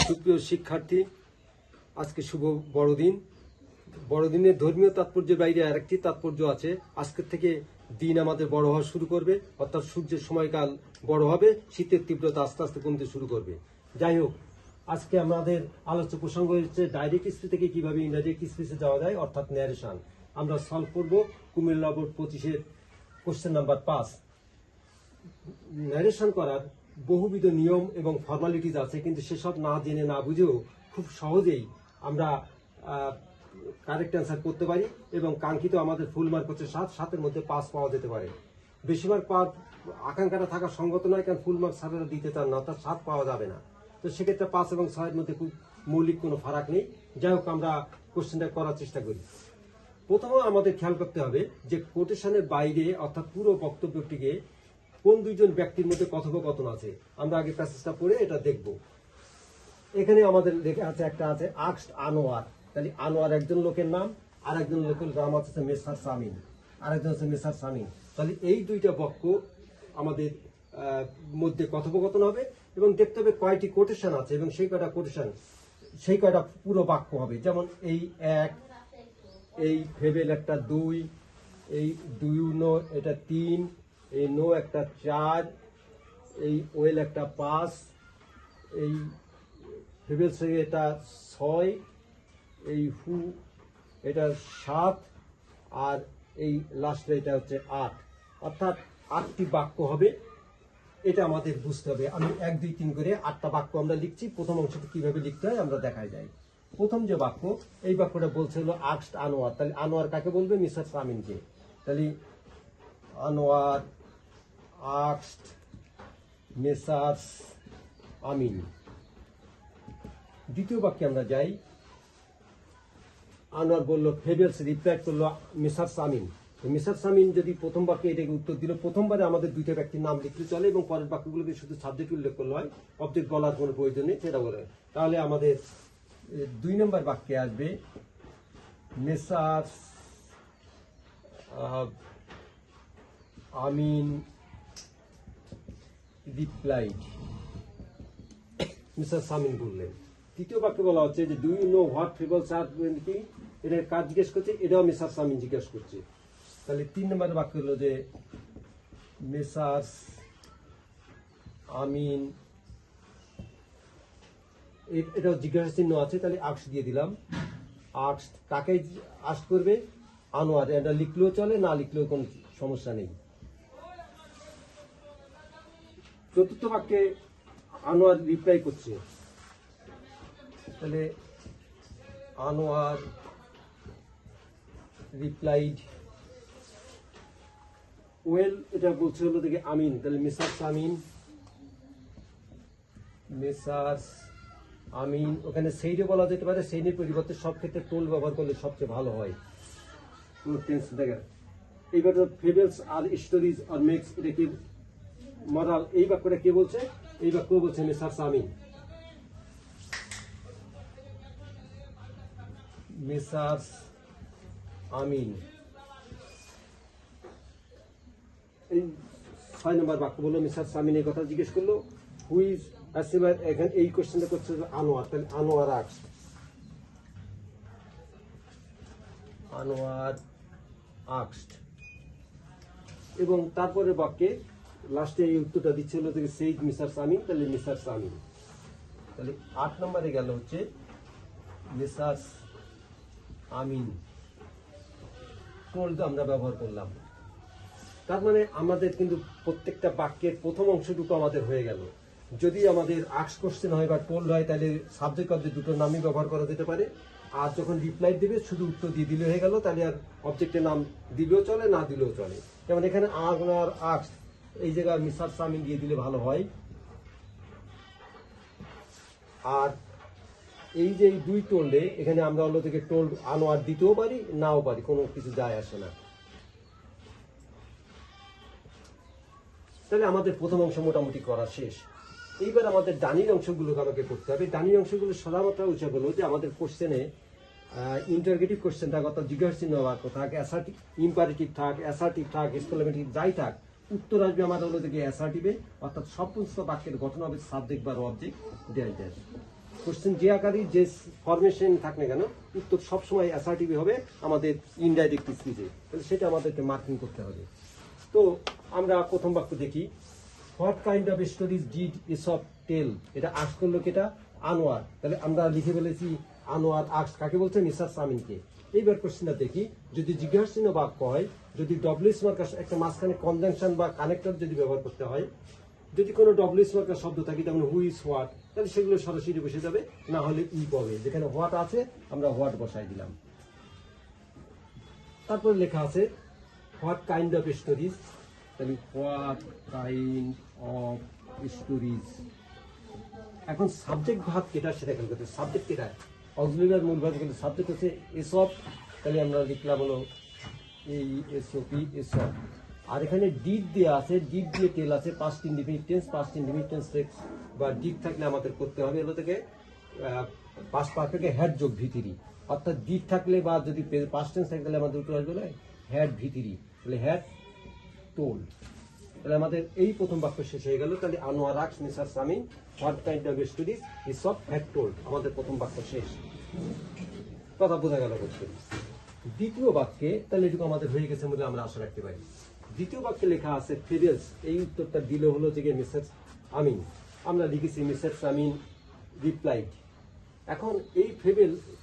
সুপ্রিয় শিক্ষার্থী, আজকে শুভ বড়দিন। বড়দিনের ধর্মীয় তাৎপর্যের বাইরে আরেকটি তাৎপর্য আছে। আজকের থেকে দিন আমাদের বড় হওয়া শুরু করবে, অর্থাৎ সূর্যের সময়কাল বড় হবে, শীতের তীব্রতা আস্তে আস্তে কমতে শুরু করবে। যাই হোক, আজকে আমাদের আলোচ্য প্রসঙ্গ হচ্ছে ডাইরেক্ট স্পিচ থেকে কিভাবে ইনডাইরেক্ট স্পিচে যাওয়া যায়, অর্থাৎ ন্যারেশন। আমরা সলভ করব কুমিল্লা বোর্ড 25-এর কোশ্চেন নাম্বার 5। ন্যারেশন করার বহুবিধ নিয়ম এবং ফর্মালিটিজ আছে, কিন্তু সেসব না জেনে না বুঝেও খুব সহজেই আমরা কারেক্ট অ্যান্সার করতে পারি এবং কাঙ্ক্ষিত আমাদের ফুল মার্ক হচ্ছে 7-7-এর মধ্যে 5 পাওয়া যেতে পারে। বেশি মার্ক পাওয়ার আকাঙ্ক্ষাটা থাকা সঙ্গত নয়, কারণ ফুল মার্ক স্যারেরা দিতে চান না, অর্থাৎ 7 পাওয়া যাবে না। তো সেক্ষেত্রে 5 এবং 6-এর মধ্যে খুব মৌলিক কোনো ফারাক নেই। যাই হোক, আমরা কোশ্চেনটা করার চেষ্টা করি। প্রথমে আমাদের খেয়াল করতে হবে যে কোটেশনের বাইরে অর্থাৎ পুরো বক্তব্যটিকে কোন দুইজন ব্যক্তির মধ্যে কথোপকথন আছে। আমরা আগে প্যাসেজটা পড়ে এটা দেখব। এখানে আমাদের লেখা আছে, একটা আছে আক্সড আনোয়ার। তাহলে আনোয়ার একজন লোকের নাম, আর একজন লোকের নাম আছে মেসার সামিন, আরেকজন আছে মেসার সামিন। তাহলে এই দুইটা বাক্য আমাদের মধ্যে কথোপকথন হবে এবং দেখতে হবে কয়টি কোটেশন আছে এবং সেই কয়টা কোটেশন সেই কয়টা পুরো বাক্য হবে। যেমন এই 1, এই ফেবেল একটা 2, এই 2 নো এটা 3, এই নো একটা 4, এই ওয়েল একটা 5, এই ফেবেল থেকে এটা 6, এই হু এটা 7, আর এই লাস্টে এটা হচ্ছে 8। অর্থাৎ 8টি বাক্য হবে। এটা আমাদের বুঝতে হবে। আমি 1, 2, 3 করে 8টা বাক্য আমরা লিখছি। প্রথম অংশটা কিভাবে লিখতে হয় আমরা দেখাই যায়। প্রথম যে বাক্য, এই বাক্যটা বলছে হলো আক্সড আনোয়ার। তাহলে আনোয়ার কাকে বলবে? মিসার সামিনকে। তাহলে আনোয়ার আক্সড মেসার আমিন। দ্বিতীয় বাক্যে আমরা যাই। আনোয়ার বলল, ফেবেলস রিপ্লাই করলো মিসার সামিন। মিসার সামিন যদি প্রথম বাক্যে এটাকে উত্তর দিল, প্রথমবারে আমাদের দুইটা ব্যক্তির নাম লিখতে চলে এবং পরের বাক্যগুলোকে শুধু সাবজেক্ট উল্লেখ করলে হয়, অবজেক্ট বলার কোনো প্রয়োজন নেই, সেটা বলে। তাহলে আমাদের 2 নম্বর বাক্যে আসবে মেসার আমিন রিপ্লাইড। মিস্টার সামিন বললেন। তৃতীয় বাক্যে বলা হচ্ছে যে do you know what fables are কি, এটা কাজ জিজ্ঞেস করছে, এটাও মিস্টার সামিন জিজ্ঞেস করছে। তাহলে 3 নম্বরের বাক্য হলো যে মিসার আমিন, এটাও জিজ্ঞাসা চিহ্ন আছে, তাহলে আক্স দিয়ে দিলাম। আক্স কাকে আক্স করবে? আনোয়ার। এটা লিখলেও চলে, না লিখলেও কোনো সমস্যা নেই। চতুর্থ বাক্যে আনোয়ার রিপ্লাই করছে, তাহলে আনোয়ার রিপ্লাইড ওয়েল। এটা বলছে হলো দেখে আমিন, তাহলে মিসার আমিন, মিসার আমিন। ওখানে সেইরে বলা যেতে পারে, সেইনের পরিবর্তে সব ক্ষেত্রে টোল ব্যবহার করলে সবচেয়ে ভালো হয়। টেন্স দেখেন। এইবার fables R stories are makes, এটা কি মরাল? এই বাক্যটা কে বলছে? এই বাক্য বলছে মিসার আমিন। মিসার আমিন। এই 6 নম্বর বাক্য বললো মিসার সামিন এই কথা জিজ্ঞেস করলো, হু ইজ আসিবার। এখানে এই কোশ্চেনটা করছে আনোয়ার, তাহলে আনোয়ার আক্স, আনোয়ার আক্সড। এবং তারপরে বাক্যে লাস্টে এই উত্তরটা দিচ্ছে হলো থেকে সেইড মিসার সামিন, তাহলে মিসার সামিন। তাহলে 8 নম্বরে গেল হচ্ছে মিসার আমিন। টোল্ড আমরা ব্যবহার করলাম। তার মানে আমাদের কিন্তু প্রত্যেকটা বাক্যের প্রথম অংশটুকু আমাদের হয়ে গেল। যদি আমাদের আক্স কোশ্চেন হয় বা টোল্ড হয়, তাহলে সাবজেক্ট অবজেক্ট দুটো নামই ব্যবহার করা যেতে পারে। আর যখন রিপ্লাই দেবে শুধু উত্তর দিয়ে দিলে হয়ে গেল, তাহলে আর অবজেক্টের নাম দিলেও চলে, না দিলেও চলে। যেমন এখানে আনোয়ার আক্স, এই জায়গায় মিসার সামিন দিয়ে দিলে ভালো হয়। আর এই যে 2 টোল্ডে, এখানে আমরা হলো থেকে টোল্ড আনোয়ার দিতেও পারি, নাও পারি, কোনো কিছু যায় আসে না। তাহলে আমাদের প্রথম অংশ মোটামুটি করা শেষ। এইবার আমাদের ডানির অংশগুলোকে আমাকে করতে হবে। ডানির অংশগুলো সাধারণত উৎসাহ হলো যে আমাদের কোশ্চেনে ইন্টারগেটিভ কোশ্চেন থাক, অর্থাৎ জিজ্ঞাসা চিহ্ন বাক্য থাক, অ্যাসার্টিভ ইম্পারেটিভ থাক, অ্যাসার্টিভ থাক, এক্সক্লেমেটিভ যাই থাক, উত্তর আসবে আমাদের হলো থেকে অ্যাসার্টিভে, অর্থাৎ সমস্ত বাক্যের গঠন হবে সাবজেক্ট বা অবজেক্ট ড্যাশ ড্যাশ। কোশ্চেন যে আকারই যে ফরমেশন থাক না কেন উত্তর সবসময় অ্যাসার্টিভ হবে আমাদের ইনডাইরেক্ট স্পিচে, তাহলে সেটা আমাদেরকে মার্কিং করতে হবে। তো আমরা প্রথম বাক্য দেখি, what kind of stories did Aesop tell, এটা আস্ক করলো কেটা? আনোয়ার। তাহলে আমরা লিখে ফেলেছি আনোয়ার আস্ক কাকে বলছে? মিসার সামিনকে। এইবার কোশ্চেনটা দেখি, যদি জিজ্ঞাসা চিহ্ন বাক্য হয়, যদি ডব্লিউএস মার্কার একটা মাঝখানে কনজাংশন বা কানেক্টর যদি ব্যবহার করতে হয়, যদি কোনো ডব্লিউএস মার্কার শব্দ থাকে যেমন হু ইজ হোয়াট, তাহলে সেগুলো সরাসরি বসে যাবে, না হলে ই পাবে। যেখানে হোয়াট আছে আমরা হোয়াট বসাই দিলাম। তারপরে লেখা আছে হোয়াট কাইন্ড অফ স্টোরিজ, তাহলে হোয়াট কাইন্ড অফ স্টোরিজ। এখন সাবজেক্ট ভাগ কেটা সেটা খেয়াল করতে, সাবজেক্ট কেটা অক্সিলিয়ারি মূল ভাগ, কিন্তু সাবজেক্ট হচ্ছে এসব, তাহলে আমরা লিখলাম হলো এই এসওপি এসব। আর এখানে ডিড দেওয়া আছে, ডিড দিয়ে টেল আছে, past indefinite tense, past indefinite tense বা ডিড থাকলে আমাদের করতে হবে এগুলো থেকে পাস্ট পারফেক্টে হ্যাড যোগ ভিতরি, অর্থাৎ ডিড থাকলে বা যদি পাস্ট টেন্স থাকলে আমাদের উত্তর আসবে হ্যাড ভিতরি, তাহলে হ্যাড টোল। তাহলে আমাদের এই প্রথম বাক্য শেষ হয়ে গেল। তাহলে Anwar asked Mrs Samin what kind of stories Aesop had told, আমাদের প্রথম বাক্য শেষ। কথা বোঝা গেল করতে। দ্বিতীয় বাক্যে তাহলে এটুকু আমাদের হয়ে গেছে বলে আমরা আশা রাখতে পারি। দ্বিতীয় বাক্যে লেখা আছে ফেবেলস, এই উত্তরটা দিল হলো যে মিসেস আমিন। আমরা লিখেছি মিসেস আমিন রিপ্লাইড। এখন এই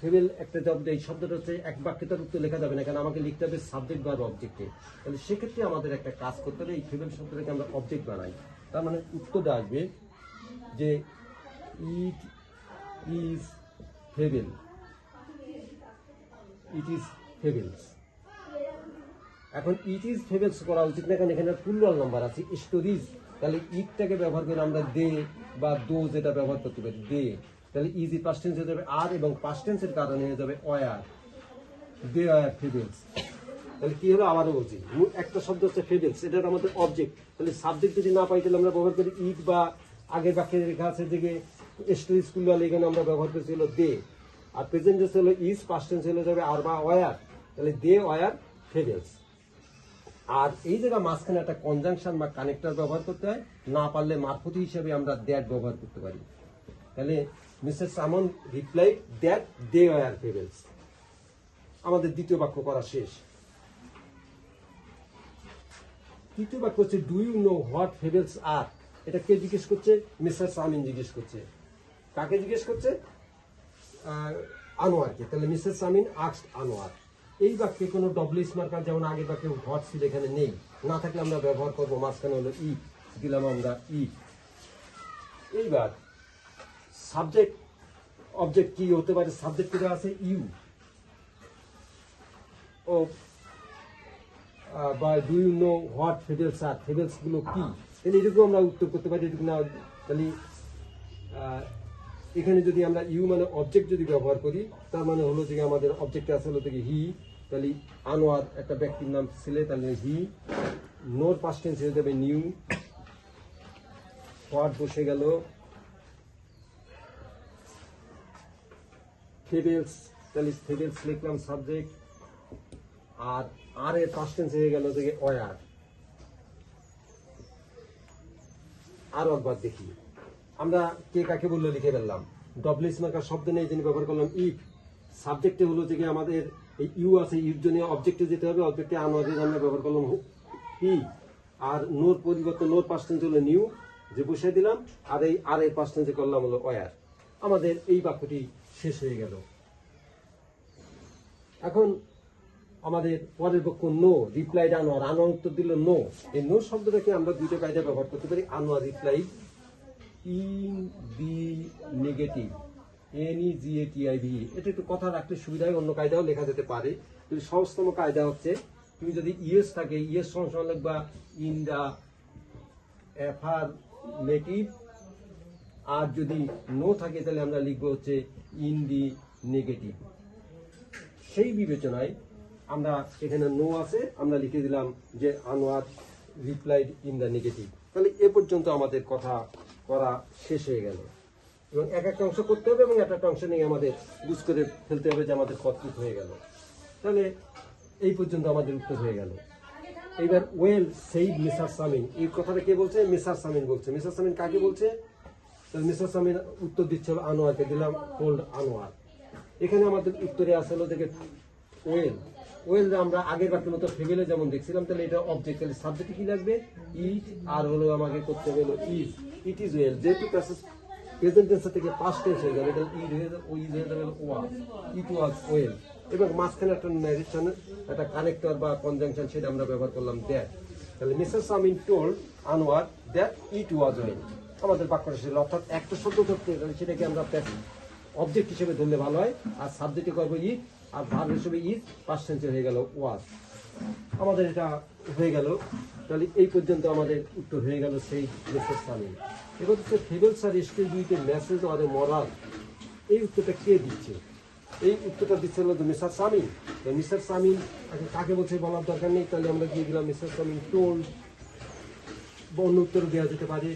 ফেবেল একটা শব্দ, এই শব্দটা হচ্ছে এক বাক্যে তার উত্তর লেখা যাবে না, কারণ আমাকে লিখতে হবে সাবজেক্ট বা অবজেক্টে। তাহলে সেক্ষেত্রে আমাদের একটা কাজ করতে হবে, এই ফেবেল শব্দটাকে আমরা অবজেক্ট বানাই। তার মানে উত্তরটা আসবে যে it is fable, it is fables. এখন ইট ইজ ফেবেলস করা উচিত না, কারণ এখানে প্লুরাল নাম্বার আছে স্টোরিজ, তাহলে ইটটাকে ব্যবহার করে আমরা দে বা দো যেটা ব্যবহার করতে পারি দে, তাহলে ইজি পাস্ট টেন্স হয়ে যাবে আর, এবং পাস্ট টেন্সের কারণে হয়ে যাবে ওয়ার, দে আর ফেবেলস। তাহলে কি হলো আবারও বলছি, একটা শব্দ হচ্ছে ফেবেলস, এটা আমাদের অবজেক্ট। তাহলে সাবজেক্ট যদি না পাই তাহলে আমরা ব্যবহার করি ইট, বা আগের বাক্যে লেখা আছে যে স্টোরিজ প্লুরাল, এখানে আমরা ব্যবহার করছি হলো দে। আর প্রেজেন্ট টেন্স হলো ইজ, পাস্ট টেন্স হলে যাবে আর বা ওয়ার, তাহলে দে ওয়ার ফেবেলস। আর এই জায়গা মাঝখানে একটা কনজাংশন বা কানেক্টর ব্যবহার করতে হয়, না পারলে মারফতি হিসেবে আমরা দ্যাট ব্যবহার করতে পারি। তাহলে মিসেস সামন রিপ্লাইড দ্যাট দে ওয়ার ফেবেলস। আমাদের দ্বিতীয় বাক্য করা শেষ। তৃতীয় বাক্য হচ্ছে ডু ইউ নো হোয়াট ফেবেলস আর, এটা কে জিজ্ঞেস করছে? মিসেস সামিন জিজ্ঞেস করছে। কাকে জিজ্ঞেস করছে? আনোয়ারকে। তাহলে মিসেস সামিন আস্কড আনোয়ার। এই বাক্যে কোনো ডব্লিউএস মার্কার যেমন আগের বাক্যে হোয়াট ছিল এখানে নেই, না থাকলে আমরা ব্যবহার করবো মাঝখানে হলো ই, দিলাম আমরা ই। এইবার সাবজেক্ট অবজেক্ট কি হতে পারে? সাবজেক্ট যেটা আছে ইউ ও, বা ডু ইউ নো হোয়াট ফেবেলস আর, ফেবেলস গুলো কি, তাহলে এটুকু আমরা উত্তর করতে পারি, এটুকু না। তাহলে এখানে যদি আমরা ইউ মানে অবজেক্ট যদি ব্যবহার করি, তার মানে হলো যে আমাদের অবজেক্টে আছে হলো থেকে হি, তাহলে আনোয়ার একটা ব্যক্তির নাম ছেলে, তাহলে হি। নোর পাস্ট টেন্স হয়ে যাবে নিউ, হোয়াট বসে গেল ফেবেলস, তাহলে ফেবেলস লিখলাম সাবজেক্ট, আর আর এর পাস্ট টেন্স হয়ে গেল থেকে ওয়ার। আরো একবার দেখি, আমরা কে কাকে বললো লিখে ফেললাম, ডব্লিউএস মার্কার শব্দ নেই যিনি ব্যবহার করলাম ইফ। সাবজেক্টে হলো যে আমাদের এই ইউ আছে, ইউর জন্য অবজেক্টে যেতে হবে, অবজেক্টে আনোয়ারের জন্য ব্যবহার করলাম হি। আর নোর পরিবর্তে নোর পাস্ট টেন্স হলো নিউ, যে বসে দিলাম, আর এই আর এর পাস্ট টেন্সে করলাম হলো ওয়ার। আমাদের এই বাক্যটি শেষ হয়ে গেল। এখন আমাদের পরের বাক্য নো রিপ্লাইড আনোয়ার, আনোয়ার উত্তর দিল নো। এই নো শব্দটাকে আমরা দুইটা কায়দায় ব্যবহার করতে পারি। Anwar replied in the negative, NEGATIV, এটা একটু কথা রাখলে সুবিধা হয়, অন্য কায়দাও লেখা যেতে পারে। কিন্তু সহজতম কায়দা হচ্ছে তুমি যদি ইয়েস থাকে, ইয়েস সমান লিখবা ইন দা অ্যাফারমেটিভ, আর যদি নো থাকে তাহলে আমরা লিখবো হচ্ছে ইন দি নেগেটিভ। সেই বিবেচনায় আমরা এখানে নো আছে, আমরা লিখে দিলাম যে Anwar replied in the negative. তাহলে এ পর্যন্ত আমাদের কথা করা শেষ হয়ে গেল, এবং এক একটা অংশ করতে হবে এবং একটা অংশ নিয়ে আমাদের বুঝ করে ফেলতে হবে যে আমাদের কতটুকু হয়ে গেল। তাহলে এই পর্যন্ত আমাদের উত্তর হয়ে গেল। এইবার ওয়েল সেইড মিসার সামিন, এই কথাটা কে বলছে? মিসার সামিন বলছে। মিসার সামিন কাকে বলছে? তাহলে মিস্টার সামিন উত্তর দিচ্ছিল আনোয়ারকে, দিলাম টোল্ড আনোয়ার। এখানে আমাদের উত্তরে আসলে দেখে ওয়েল। ওয়েল আমরা আগের বাক্যের মতো ফেবেলে যেমন দেখছিলাম, তাহলে এটা অবজেক্ট, তাহলে সাবজেক্টে কি লাগবে ইট, আর হলো আমাকে করতে হলো ইজ। ইট ইজ ওয়েল, যেহেতু প্রেজেন্ট টেন্স থেকে পাস্ট টেন্স হয়ে গেল, এটা ইজ হয়ে যাবে, ইজ হয়ে যাবে ওয়াজ, ইট ওয়াজ ওয়েল। এবং মাঝখানে একটা ন্যারেশন, একটা কানেক্টর বা কনজাংশন, সেটা আমরা ব্যবহার করলাম দ্যাট। তাহলে Mrs Samin told Anwar that it was well. আমাদের বাক্যটা ছিল, অর্থাৎ একটা শব্দ ধরতে গেলে সেটাকে আমরা অবজেক্ট হিসেবে ধরলে ভালো হয়, আর সাবজেক্টে করবো ইট, আর ভার্ব হিসেবে ইজ, পাস্ট টেন্সে হয়ে গেল ওয়াজ। আমাদের এটা হয়ে গেল। তাহলে এই পর্যন্ত আমাদের উত্তর হয়ে গেল সেই মিসেস সামিন। এবার হচ্ছে ফেবলস আর স্টিল দুইতে মেসেজ আর মরাল, এই উত্তরটা কে দিচ্ছে? এই উত্তরটা দিচ্ছে হলো মিস্টার সামিন। মিস্টার সামিন কাকে বলছে বলার দরকার নেই, তাহলে আমরা দিয়ে দিলাম মিস্টার সামিন টোল্ড। অন্য উত্তর দেওয়া যেতে পারে,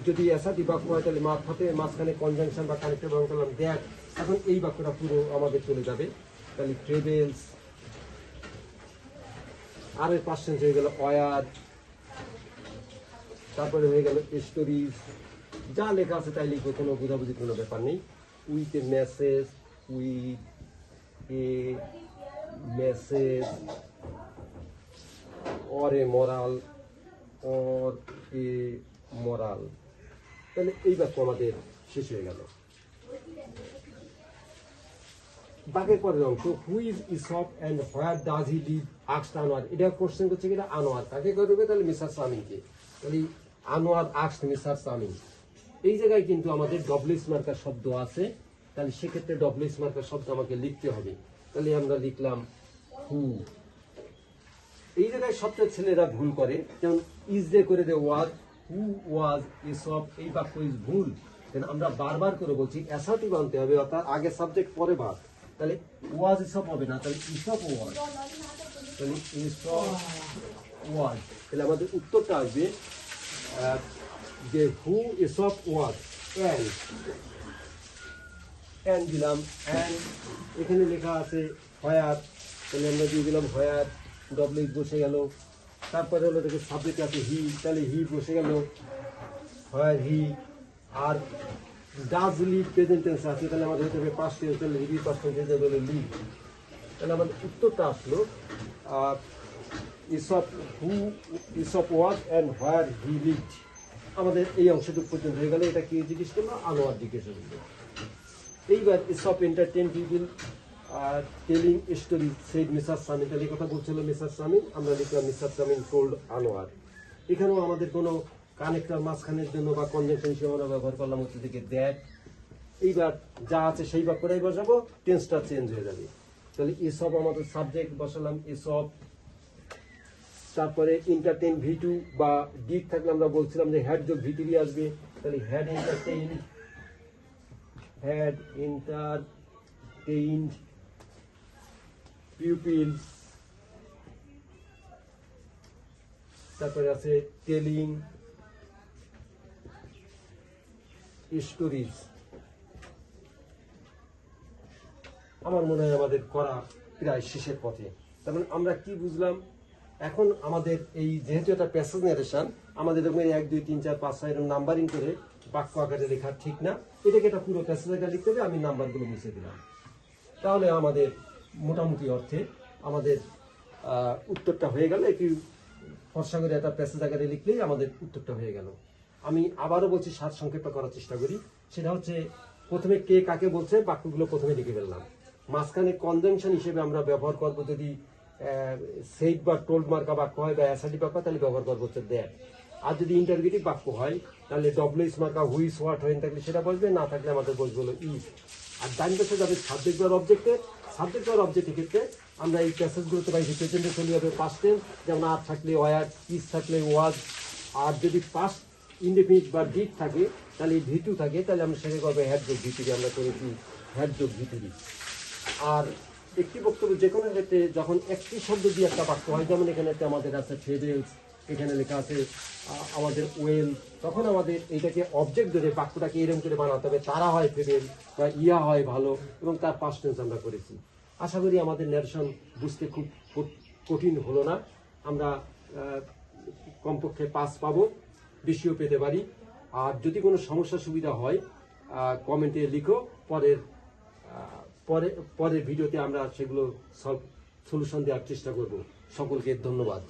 যদি এসাটি বাক্য হয় তাহলে মাঝখানে কনজাংশন বা কানেক্টর ব্যবহার করলাম দ্যাট। এখন এই বাক্যটা পুরো আমাদের চলে যাবে। তাহলে ট্রেভেলস, আর এর পাস্ট টেন্স হয়ে গেল ওয়ার, তারপরে হয়ে গেল স্টোরিজ। যা লেখা আছে তাই লিখবো, কোনো বোঝাবুঝি কোনো ব্যাপার নেই। With a message, with a message, or a moral, or a moral. তাহলে এই বাক্য আমাদের শেষ হয়ে গেল। বাকের পরের অংশ, who is Aesop and where does he live asked Anwar. এটা কোশ্চেন করছে কিনা আনোয়ার, কাকে করবে? তাহলে মিস্টার সামিনকে। তাহলে আনোয়ার আস্কড মিস্টার সামিন। এই জায়গায় কিন্তু আমাদের ডব্লিউএস মার্কার শব্দ আছে, তাহলে সেক্ষেত্রে ডব্লিউএস মার্কার শব্দ আমাকে লিখতে হবে। তাহলে আমরা লিখলাম হু। এই জায়গায় সবচেয়ে ছেলেরা ভুল করে, যেমন ইজ দিয়ে করে দে ওয়াজ, হু ওয়াজ ইসপ, এই বাক্য ইজ ভুল। আমরা বারবার করে বলছি অ্যাসার্টিভ আনতে হবে, অর্থাৎ আগে সাবজেক্ট পরে ভার্ব। তাহলে ওয়াজ ইসপ হবে না, তাহলে ইসপ ওয়াজ। তাহলে ইসপ ওয়াজ। তাহলে আমাদের উত্তরটা আসবে যে হু ইসপ ওয়াজ অ্যান্ড দিলাম, অ্যান্ড এখানে লেখা আছে হোয়ার, তাহলে আমরা দিয়ে দিলাম হোয়ার, ডব্লিউ বসে গেল। তারপরে হলো দেখে সাবজেক্ট আছে হি, তাহলে হি বসে গেল, হোয়ার হি। আর ডাজ লিভ প্রেজেন্ট টেন্স আছে, তাহলে আমাদের হতে হবে পাস্ট টেন্স, তাহলে লিভ পাস্ট টেন্স হয়ে যাবে লিভ। তাহলে আমাদের উত্তরটা আসলো ইসপ, হু ইসপ ওয়াজ অ্যান্ড হোয়ার হি লিভড। আমাদের এই অংশটুকু পর্যন্ত হয়ে গেল। এটা কি জিজ্ঞেস করলো? আনোয়ার জিজ্ঞেস করলো। এইবার Aesop entertain people telling story said Mister Samin. তাহলে এই কথা বলছিল মিস্টার সামিন, আমরা লিখলাম মিস্টার সামিন টোল্ড আনোয়ার। এখানেও আমাদের কোনো কানেক্টর মাঝখানের জন্য বা কনজাংশন হিসেবে আমরা ব্যবহার করলাম হচ্ছে থেকে দ্যাট। এইবার যা আছে সেই বাক্যটাই বসাবো, টেন্সটা চেঞ্জ হয়ে যাবে। তাহলে এসব আমাদের সাবজেক্ট বসালাম এসব। তারপরে এন্টারটেইন ভি2 বা ডিড থাকলে আমরা বলছিলাম যে হ্যাড যোগ ভি3 আসবে, তাহলে হ্যাড এন্টারটেইনড পিউপিলস। তারপরে আছে টেলিং স্টোরিজ। আমার মনে হয় আমাদের করা প্রায় শেষের পথে। তার মানে আমরা কি বুঝলাম? এখন আমাদের এই যেহেতু এটা প্যাসেজ নারেশন, আমাদের এরকম 1 2 3 4 5 6 এরকম নাম্বারিং করে বাক্য আকারে লেখা ঠিক না। এটাকে একটা পুরো প্যাসেজ আকারে লিখতে হবে, আমি নাম্বারগুলো মুছে দিলাম। তাহলে আমাদের মোটামুটি অর্থে আমাদের উত্তরটা হয়ে গেল। একটু ফর্সা করে একটা প্যাসেজ আকারে লিখলেই আমাদের উত্তরটা হয়ে গেল। আমি আবারও বলছি, সার সংক্ষেপটা করার চেষ্টা করি। সেটা হচ্ছে, প্রথমে কে কাকে বলছে বাক্যগুলো প্রথমে লিখে ফেললাম। মাঝখানে কনজাংশন হিসেবে আমরা ব্যবহার করবো, যদি সেইড বা টোল্ড মার্কা বাক্য হয় বা অ্যাসার্টিভ বাক্য, তাহলে ব্যবহার করবো হচ্ছে দ্যাট। আর যদি ইন্টারগেটিভ বাক্য হয় তাহলে ডব্লিউএস মার্কা হুইস হোয়াট হয়ে থাকলে সেটা বলবে, না থাকলে আমাদের বলবে হলো ইজ। আর ডান পাশে যাবে সাবজেক্ট বা অবজেক্টের। সাবজেক্ট বা অবজেক্টের ক্ষেত্রে আমরা এই প্যাসেজগুলোতে পাইছি প্রেজেন্টে চলে যাবে পাস্ট টেন্স, যেমন আর থাকলে ওয়ার, ইজ থাকলে ওয়াজ। আর যদি পাস্ট ইনডেফিনিট বা ডিড থাকে, তাহলে ভি2 থাকে, তাহলে আমরা সেটাকে করবো হ্যাড যোগ ভি3। আমরা করেছি হ্যাড যোগ ভি3। আর একটি বক্তব্য যে কোনো ক্ষেত্রে যখন একটি শব্দ দিয়ে একটা বাক্য হয়, যেমন এখানে আমাদের আছে ট্রেভেলস, এখানে লেখা আছে আমাদের ওয়েল, তখন আমাদের এইটাকে অবজেক্ট ধরে বাক্যটাকে এরকম করে বানাতে হবে। তারা হয় ফেভেল বা ইয়া হয় ভালো, এবং তার পাস্ট টেন্স আমরা করেছি। আশা করি আমাদের ন্যারেশন বুঝতে খুব কঠিন হলো না। আমরা কমপক্ষে 5 পাবো, বেশিও পেতে পারি। আর যদি কোনো সমস্যা সুবিধা হয় কমেন্টে লিখো, পরের ভিডিওতে আমরা সেগুলো সলিউশন দেওয়ার চেষ্টা করব। সকলকে ধন্যবাদ।